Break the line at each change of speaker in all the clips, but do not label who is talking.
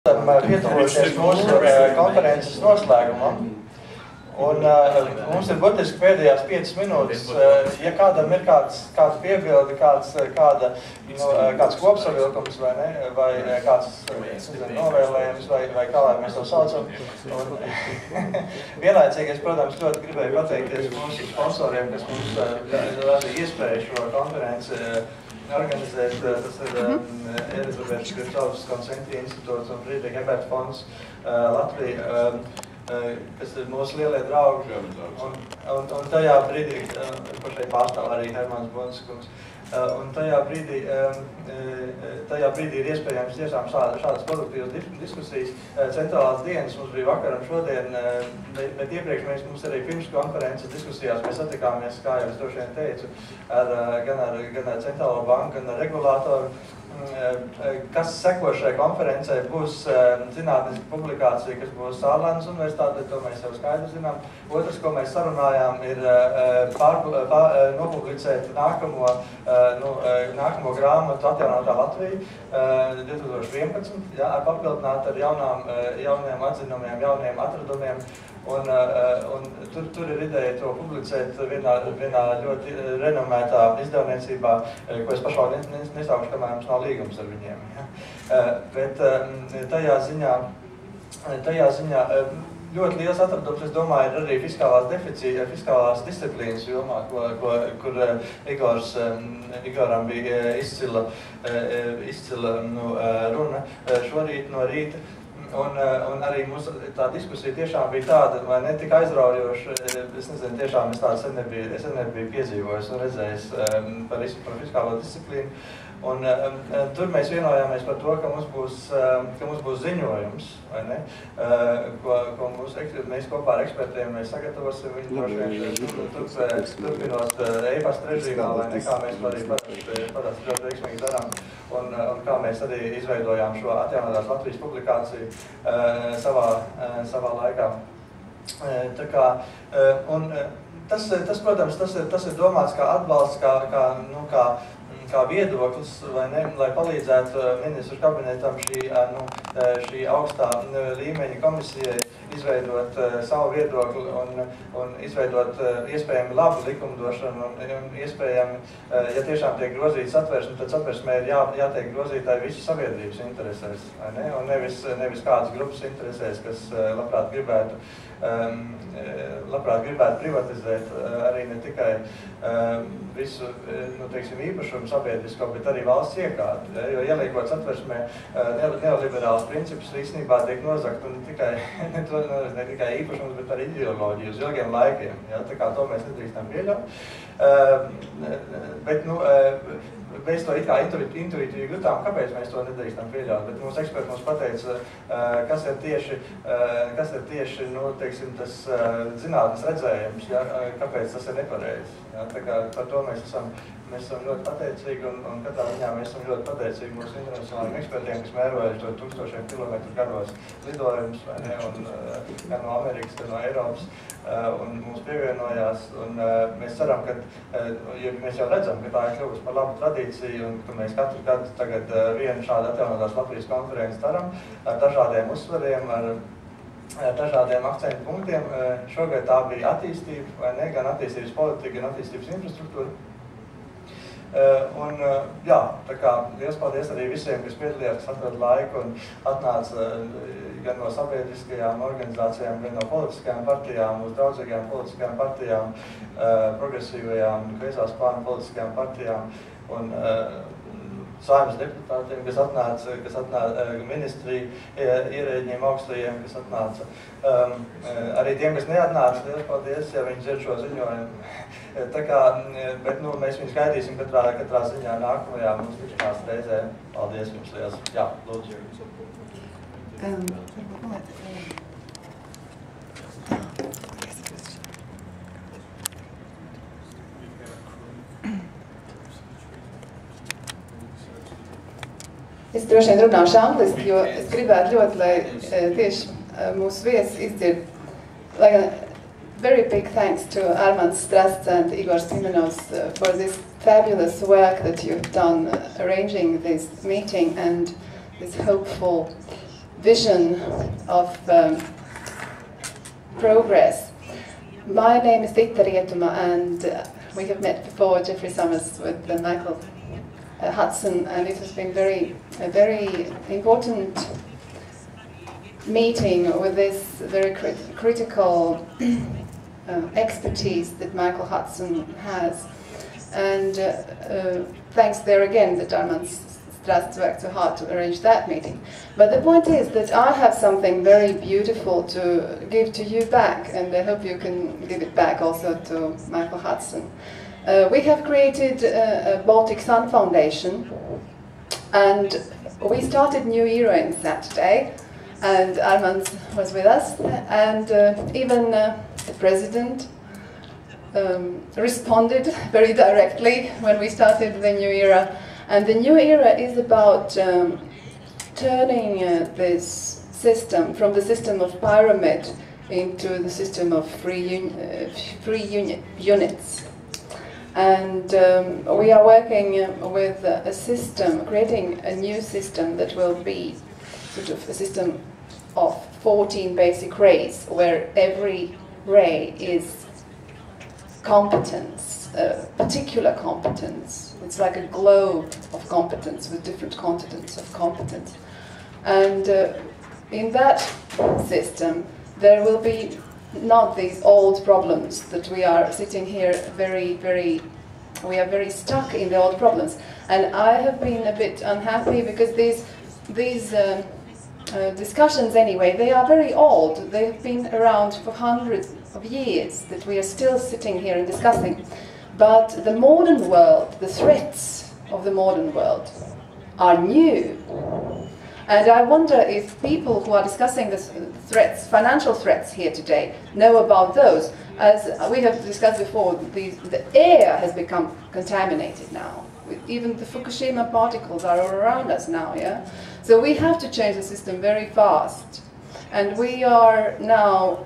Piedaloties mūsu konferences noslēgumam. Un mums ir būtiski pēdējās 5 minūtes. Ja kādam ir kāds piebildi, kāds kopsavilkums vai ne, vai kāds novēlējums, vai kā lai mēs to saucam. Un vienlaicīgi es, protams, ļoti gribēju pateikties mūsu sponsoriem, kas mums radīja iespēju šo konferenci organizēt. Tas ir Elizabetes Gribcovas Konsentīna institūts un Friedrika Eberta fonds Latvija, kas ir mūsu lielie draugi. Un tajā brīdī, par šeit pārstāv arī Hermans Bunskungs, un tajā brīdī ir iespējams tiešām šādas produktīvas diskusijas. Centrālās dienas mums bija vakar un šodien, bet iepriekš mums arī pirms konferences diskusijās mēs satikāmies, kā jau es droši vien teicu, gan ar Centrālo banku, gan ar regulātoru. Kas seko šai konferencē, būs zinātniska publikācija, kas būs Sārlēnas universitātē, to mēs jau skaidri zinām. Otrs, ko mēs sarunājām, ir nopublicēt nākamo grāmatu Atjaunotā Latvija 2011, papildināt ar jauniem atzinumiem, jauniem atradumiem. Un tur ir ideja to publicēt vienā ļoti renomētā izdevniecībā, ko es pašlaik nesaukšu, kamēr mums nav līgums ar viņiem. Ja? Bet tajā ziņā ļoti liels atradums, es domāju, ir arī fiskālās disciplīnas jomā, kur Igoram bija izcila runa šorīt no rīta. Un arī mūsu tā diskusija tiešām bija tāda, vai ne tik aizraujoša, es nezinu, tiešām es tādu sen nebiju piedzīvojis un redzējis par fiskālo disciplīnu. Un tur mēs vienojāmies par to, ka mums būs ziņojums, vai ne, ko mēs kopā ar ekspertiem mēs sagatavosim, viņi droši vien turpinot e-pasta režīmā, vai ne, kā mēs arī parasti ļoti veiksmīgi darām, un kā mēs arī izveidojām šo Atjaunotās Latvijas publikāciju savā laikā. Tā kā, un tas, protams, tas ir domāts kā atbalsts, kā viedoklis, vai ne, lai palīdzētu ministru kabinetam šī augstā līmeņa komisijai izveidot savu viedokli un izveidot iespējami labu likumdošanu un iespējami, ja tiešām tiek grozīts satversme, tad satversmē ir jātiek grozītāji visu sabiedrības interesēs, vai ne, un nevis kādas grupas interesēs, kas labprāt gribētu privatizēt arī ne tikai visu, teiksim, īpašumu sabiedrisko, bet arī valsts iekārtu. Jo ieliekot satversmē neoliberāls principus īstenībā tiek nozagt un ne tikai īpašums, bet arī ideoloģiju uz ilgiem laikiem. Ja? Tā kā to mēs nedrīkstam pieļaut. Bet, mēs to it kā intuitīvi jutām, kāpēc mēs to nedrīkstam pieļaut, bet mūsu eksperti mums pateica, kas ir tieši teiksim, tas zinātnes redzējums, ja, kāpēc tas ir nepareizi. Ja, tā kā par to mēs esam ļoti pateicīgi un katrā ziņā mēs esam ļoti pateicīgi mūsu internacionālajiem ekspertiem, kas mērojuši to 1000 kilometru garos lidojumus, vai ne, un gan no Amerikas, gan no Eiropas, un mums pievienojās, un mēs ceram, jo mēs jau redzam, ka tā ir kļuvusi par labu tradīciju, un ka mēs katru gadu tagad vienu šādu Atjaunotās Latvijas konferenci daram ar dažādiem uzsvariem, ar dažādiem akcentu punktiem. Šogad tā bija attīstība, vai ne, gan attīstības politika, gan attīstības infrastruktūra. Jā, tā kā liels paldies arī visiem, kas piedalījās, kas atrada laiku un atnāca gan no sabiedriskajām organizācijām, gan no politiskajām partijām, uz draudzīgajām politiskajām partijām, progresīvajām, kreisā spārna politiskajām partijām un Saeimas deputātiem, kas atnāca ministriju, ierēģiem augstajiem, kas atnāca. Arī tiem, kas neatnāca, liels paldies, ja viņi dzird šo ziņojumu. Tā kā, bet mēs viņus gaidīsim katrā ziņā nākamajā mums tikšanās reizē. Paldies jums liels. Jā, lūdzu.
Es droši vien runāšu angliski, jo es gribētu ļoti, lai tieši mūsu viesi izdzird. Very big thanks to Armand Strasts and Igor Simenovs for this fabulous work that you've done arranging this meeting and this hopeful vision of progress. My name is Titta Rietuma, and we have met before, Jeffrey Summers, with Michael Hudson, and it has been a very important meeting with this very critical expertise that Michael Hudson has. And thanks there again that Armand Strass worked so hard to arrange that meeting. But the point is that I have something very beautiful to give to you back, and I hope you can give it back also to Michael Hudson. We have created a Baltic Sun Foundation, and we started New Era in Saturday, and Armand was with us, and even the president responded very directly when we started the New Era. And the New Era is about turning this system from the system of pyramid into the system of free units. And we are working with a system, creating a new system that will be sort of a system of 14 basic rays, where every ray is competence, particular competence. It's like a globe of competence with different continents of competence. And in that system, there will be not these old problems that we are sitting here we are very stuck in the old problems. And I have been a bit unhappy because these discussions anyway, they are very old. They have been around for hundreds of years that we are still sitting here and discussing. But the modern world, the threats of the modern world are new. And I wonder if people who are discussing the threats, financial threats here today, know about those. As we have discussed before, the air has become contaminated now. Even the Fukushima particles are all around us now, yeah? So we have to change the system very fast. And we are now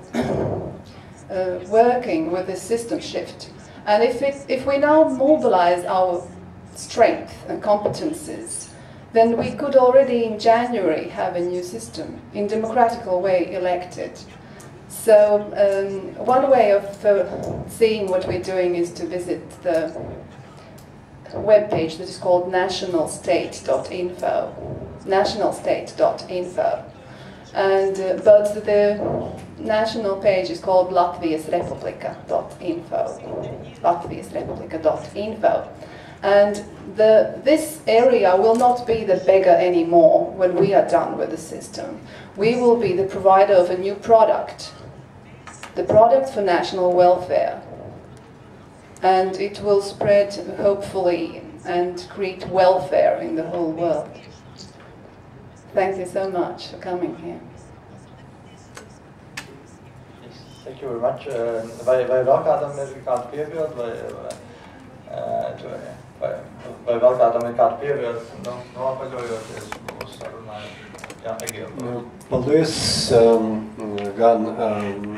working with this system shift. And if we now mobilize our strength and competences, then we could already in January have a new system, in democratical way elected. So one way of seeing what we're doing is to visit the webpage that is called nationalstate.info. Nationalstate.info. And but the national page is called latviasrepublika.info. latviasrepublika.info. And this area will not be the beggar anymore when we are done with the system. We will be the provider of a new product, the product for national welfare. And it will spread, hopefully, and create welfare in the whole world. Thank you so much for coming here.
Thank you very much. Vai vēl kādam ir kāda piebilda, vai vēl kādam ir kāda piebilda, nopaļojoties mūsu sarunājumā? Jā, Egīla.
Paldies gan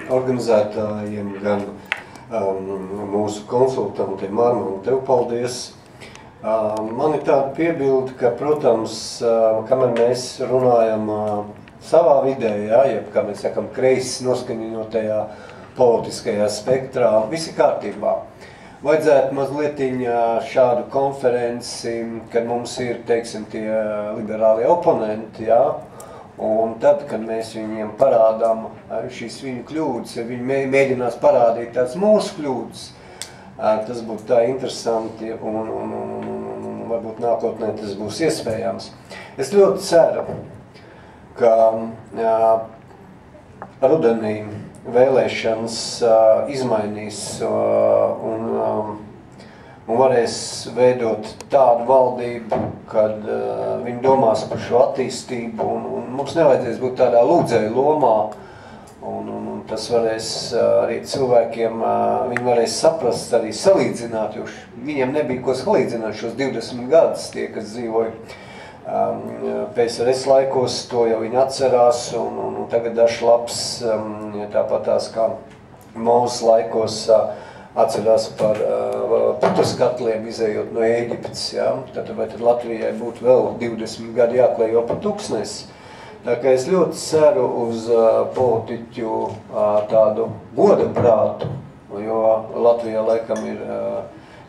organizētājiem, gan mūsu konsultantiem. Armand, tev paldies. Man ir tāda piebilde, ka, protams, kamēr mēs runājam savā vidē, jeb, kā mēs sakam, kreisi noskaņotajā politiskajā spektrā, visi kārtībā. Vajadzētu mazlietiņ šādu konferenci, kad mums ir, teiksim, tie liberālie oponenti, jā, un tad, kad mēs viņiem parādām šīs viņu kļūdas, ja viņi mēģinās parādīt tās mūsu kļūdas, tas būtu tā interesanti un varbūt nākotnē tas būs iespējams. Es ļoti ceru, ka rudenī vēlēšanas izmainīs un varēs veidot tādu valdību, kad viņi domās par šo attīstību un mums nevajadzēs būt tādā lūdzēju lomā. Un tas varēs arī cilvēkiem, viņi varēs saprast, arī salīdzināt, jo viņiem nebija ko salīdzināt šos 20 gadus, tie, kas dzīvoja PSRS laikos, to jau viņi atcerās, un tagad dažs labs, tāpatās kā Mūzes laikos atcerās par putuskatliem, izējot no Ēģiptes, ja? Tad vai tad Latvijai būtu vēl 20 gadi jāklējo pa tuksnesi? Tā kā es ļoti ceru uz politiķu tādu goda prātu, jo Latvijā laikam ir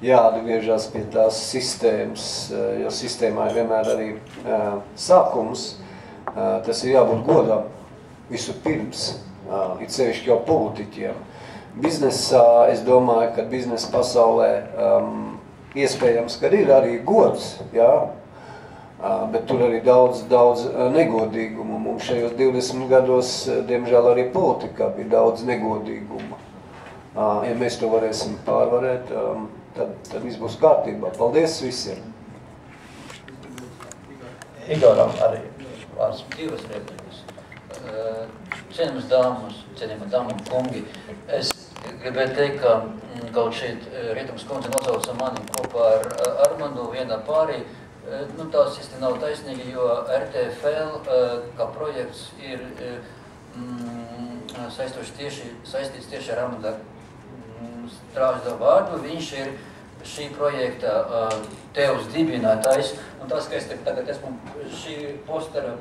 jāatgriežas pie tās sistēmas, jo sistēmā ir vienmēr arī sākums. Tas ir jābūt godam visu pirms, it sevišķi jau politiķiem. Biznesā, es domāju, ka biznesa pasaulē iespējams, ka ir arī gods, jā, bet tur arī daudz negodīgumu. Mums šajos 20 gados, diemžēl, arī politikā bija daudz negodīguma. Ja mēs to varēsim pārvarēt, tad viss būs kārtībā. Paldies visiem!
Igoram arī vārds.
Divas replikas. Cienījamas dāmas, cienījamā dāma un kungi, es gribēju teikt, ka kaut šeit Rietums kundze nocauca mani kopā ar Armandu vienā pārī. Tās īsti nav taisnīgi, jo RTFL kā projekts ir saistīts tieši ar Armanda Strāžda vārdu. Viņš ir šī projekta tevs dibinātājs, un tas, ka es tagad esmu šī postera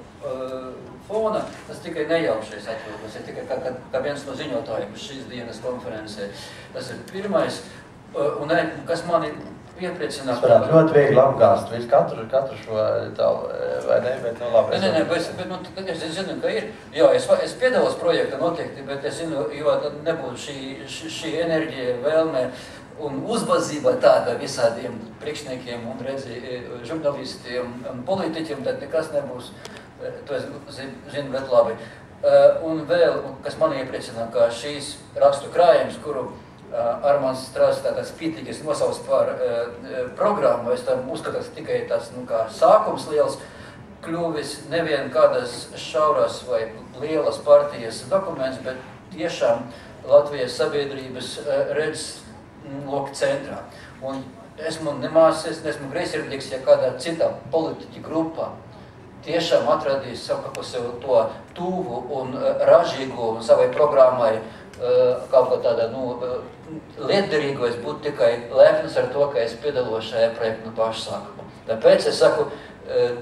fona, tas tikai nejaukšais atvilkos, ir tikai kā viens no ziņotājiem šīs dienas konferencē. Tas ir pirmais, un kas mani iepriecinās.
Tas varētu ļoti viegli apgāst visu katru šo tavu, vai ne, bet nu labi.
Nē, bet es zinu, ka ir. Jā, es piedalos projekta noteikti, bet es zinu, jo tad nebūtu šī enerģija, vēlme un uzbazība tāda visādiem priekšniekiem un žurnalistiem un politiķiem, tad nekas nebūs, to es zinu ļoti labi. Un vēl, kas mani iepriecina, ka šīs rakstu krājums, kuru Armands Strāsts tāds pītīgis nosauc par programmu, es tam uzskatās tikai tas, kā sākums liels, kļuvis nevien kādas šauras vai lielas partijas dokuments, bet tiešām Latvijas sabiedrības redz loka centrā. Un esmu greizsirdīgs, ja kādā citā politiķa grupā tiešām atradīs savu sev to tuvu un ražīgu savai programmai kaut kā tāda, lietderīgo, es būtu tikai lepns ar to, ka es piedalos šajā projektu no paša sākuma. Tāpēc es saku,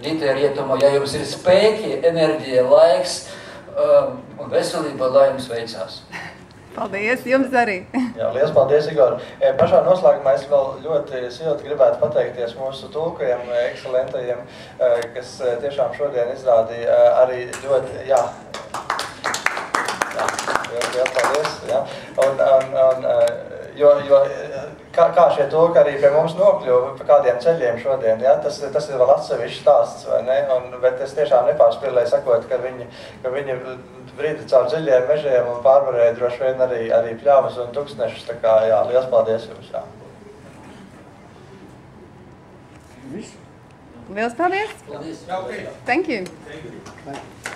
Dītē Rietumo, ja jums ir spēki, enerģija, laiks un veselība, lai jums veicās.
Paldies, jums arī.
Jā, liels paldies, Igor. Pašā noslēgumā es vēl ļoti silti gribētu pateikties mūsu tulkajiem, ekscelentajiem, kas tiešām šodien izrādīja arī ļoti, liels paldies, kā šie tulki arī pie mums nokļuva pa kādiem ceļiem šodien, tas ir vēl atsevišķs stāsts, vai ne? Bet es tiešām nepārspīlēju sakot, ka viņi brīdi caur dziļiem mežiem un pārvarēja droši vien arī pļavas un tuksnešus, tā kā, liels paldies jums,
Liels paldies!
Paldies!
Thank you!
Thank you.